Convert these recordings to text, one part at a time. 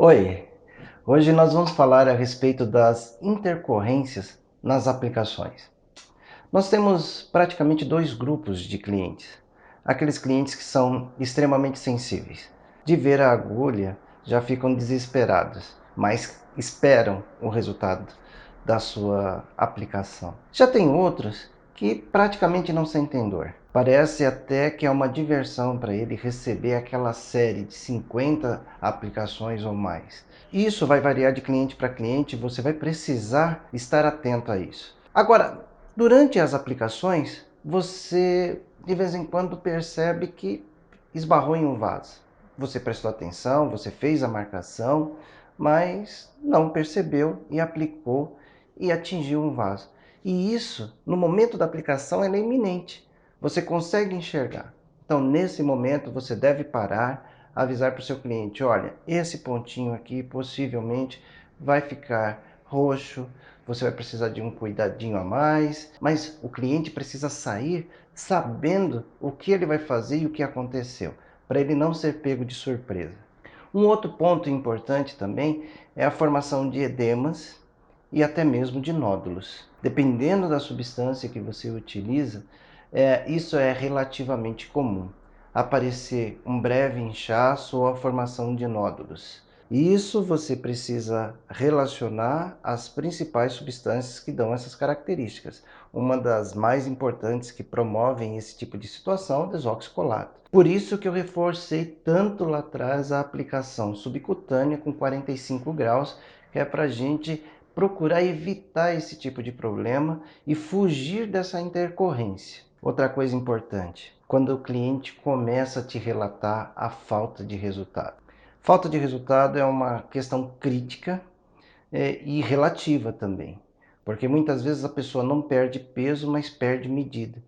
Oi, hoje nós vamos falar a respeito das intercorrências nas aplicações. Nós temos praticamente dois grupos de clientes. Aqueles clientes que são extremamente sensíveis. De ver a agulha, já ficam desesperados, mas esperam o resultado da sua aplicação. Já tem outros que praticamente não sentem dor. Parece até que é uma diversão para ele receber aquela série de 50 aplicações ou mais. Isso vai variar de cliente para cliente, você vai precisar estar atento a isso. Agora, durante as aplicações, você de vez em quando percebe que esbarrou em um vaso. Você prestou atenção, você fez a marcação, mas não percebeu e aplicou e atingiu um vaso. E isso, no momento da aplicação, é iminente. Você consegue enxergar. Então, nesse momento, você deve parar, avisar para o seu cliente: olha, esse pontinho aqui possivelmente vai ficar roxo, você vai precisar de um cuidadinho a mais, mas o cliente precisa sair sabendo o que ele vai fazer e o que aconteceu, para ele não ser pego de surpresa. Um outro ponto importante também é a formação de edemas e até mesmo de nódulos. Dependendo da substância que você utiliza, isso é relativamente comum. Aparecer um breve inchaço ou a formação de nódulos. Isso você precisa relacionar às principais substâncias que dão essas características. Uma das mais importantes que promovem esse tipo de situação é o desoxicolato. Por isso que eu reforcei tanto lá atrás a aplicação subcutânea com 45 graus, que é para a gente procurar evitar esse tipo de problema e fugir dessa intercorrência. Outra coisa importante, quando o cliente começa a te relatar a falta de resultado. Falta de resultado é uma questão crítica e relativa também, porque muitas vezes a pessoa não perde peso, mas perde medida.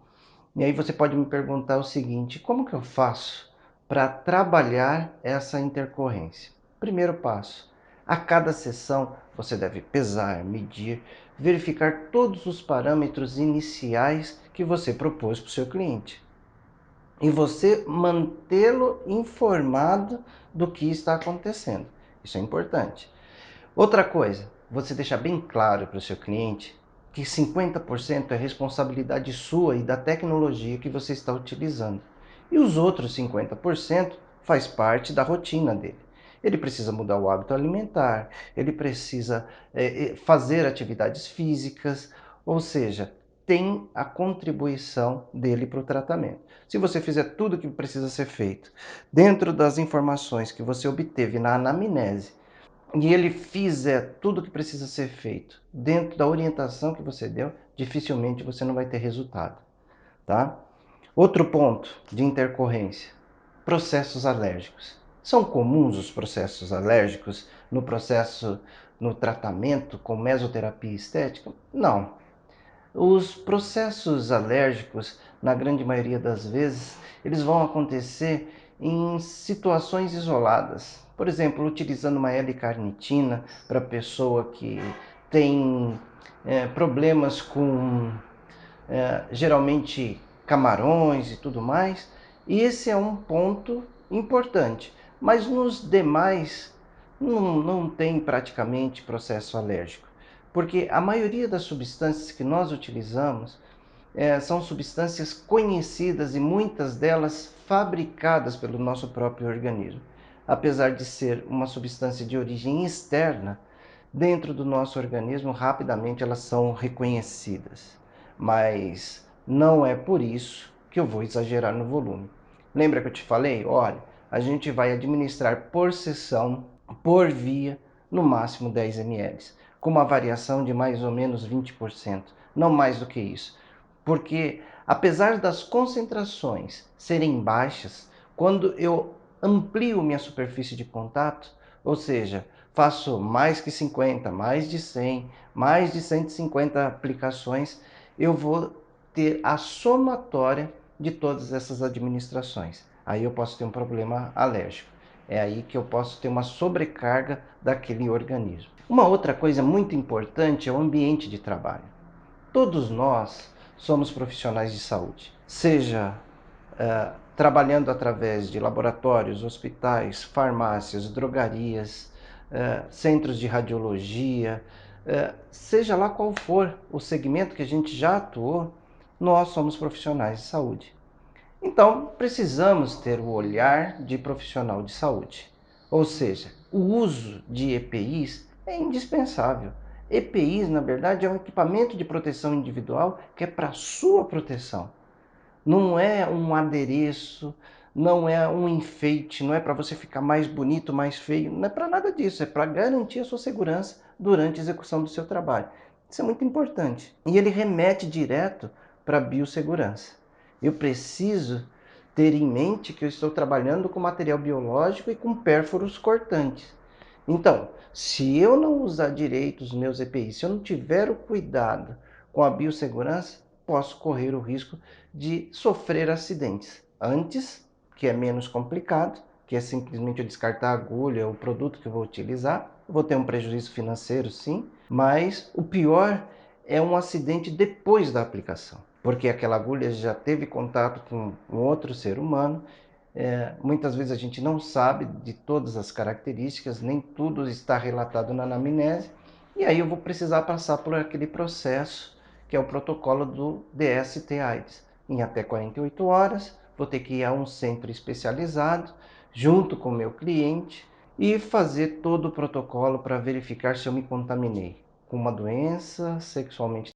E aí você pode me perguntar o seguinte: como que eu faço para trabalhar essa intercorrência? Primeiro passo: a cada sessão você deve pesar, medir, verificar todos os parâmetros iniciais que você propôs para o seu cliente. E você mantê-lo informado do que está acontecendo. Isso é importante. Outra coisa, você deixar bem claro para o seu cliente que 50% é responsabilidade sua e da tecnologia que você está utilizando. E os outros 50% faz parte da rotina dele. Ele precisa mudar o hábito alimentar, ele precisa fazer atividades físicas, ou seja, tem a contribuição dele para o tratamento. Se você fizer tudo o que precisa ser feito dentro das informações que você obteve na anamnese, e ele fizer tudo o que precisa ser feito dentro da orientação que você deu, dificilmente você não vai ter resultado, tá? Outro ponto de intercorrência: processos alérgicos. São comuns os processos alérgicos no tratamento com mesoterapia estética? Não. Os processos alérgicos, na grande maioria das vezes, eles vão acontecer em situações isoladas. Por exemplo, utilizando uma L-carnitina para pessoa que tem problemas com geralmente camarões e tudo mais. E esse é um ponto importante. Mas nos demais não tem praticamente processo alérgico, porque a maioria das substâncias que nós utilizamos são substâncias conhecidas e muitas delas fabricadas pelo nosso próprio organismo. Apesar de ser uma substância de origem externa, dentro do nosso organismo rapidamente elas são reconhecidas. Mas não é por isso que eu vou exagerar no volume. Lembra que eu te falei? Olha, a gente vai administrar por sessão, por via, no máximo 10 ml, com uma variação de mais ou menos 20%, não mais do que isso. Porque apesar das concentrações serem baixas, quando eu amplio minha superfície de contato, ou seja, faço mais que 50, mais de 100, mais de 150 aplicações, eu vou ter a somatória de todas essas administrações. Aí eu posso ter um problema alérgico. É aí que eu posso ter uma sobrecarga daquele organismo. Uma outra coisa muito importante é o ambiente de trabalho. Todos nós somos profissionais de saúde, seja trabalhando através de laboratórios, hospitais, farmácias, drogarias, centros de radiologia, seja lá qual for o segmento que a gente já atuou, nós somos profissionais de saúde. Então, precisamos ter o olhar de profissional de saúde. Ou seja, o uso de EPIs é indispensável. EPIs, na verdade, é um equipamento de proteção individual que é para a sua proteção. Não é um adereço, não é um enfeite, não é para você ficar mais bonito, mais feio, não é para nada disso, é para garantir a sua segurança durante a execução do seu trabalho. Isso é muito importante. E ele remete direto para a biossegurança. Eu preciso ter em mente que eu estou trabalhando com material biológico e com pérfuros cortantes. Então, se eu não usar direito os meus EPIs, se eu não tiver o cuidado com a biossegurança, posso correr o risco de sofrer acidentes. Antes, que é menos complicado, que é simplesmente eu descartar a agulha, o produto que eu vou utilizar, eu vou ter um prejuízo financeiro, sim, mas o pior é um acidente depois da aplicação, porque aquela agulha já teve contato com um outro ser humano. Muitas vezes a gente não sabe de todas as características, nem tudo está relatado na anamnese, e aí eu vou precisar passar por aquele processo que é o protocolo do DST-AIDS. Em até 48 horas, vou ter que ir a um centro especializado, junto com o meu cliente, e fazer todo o protocolo para verificar se eu me contaminei com uma doença sexualmente